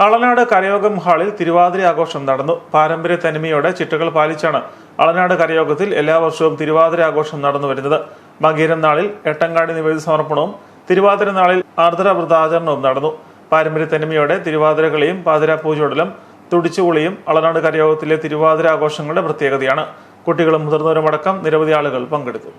അളനാട് കരയോഗം ഹാളിൽ തിരുവാതിര ആഘോഷം നടന്നു. പാരമ്പര്യ തനിമയോടെ ചിട്ടകൾ പാലിച്ചാണ് അളനാട് കരയോഗത്തിൽ എല്ലാ വർഷവും തിരുവാതിര ആഘോഷം നടന്നു വരുന്നത്. മകീരം നാളിൽ എട്ടങ്കാടി നിവേദ്യ സമർപ്പണവും തിരുവാതിര നാളിൽ ആർദ്ര വ്രതാചരണവും നടന്നു. പാരമ്പര്യ തനിമയോടെ തിരുവാതിര കളിയും പാതിര പൂജോടലും തുടിച്ചുകുളിയും അളനാട് കരയോഗത്തിലെ തിരുവാതിര ആഘോഷങ്ങളുടെ പ്രത്യേകതയാണ്. കുട്ടികളും മുതിർന്നവരുമടക്കം നിരവധി ആളുകൾ പങ്കെടുത്തു.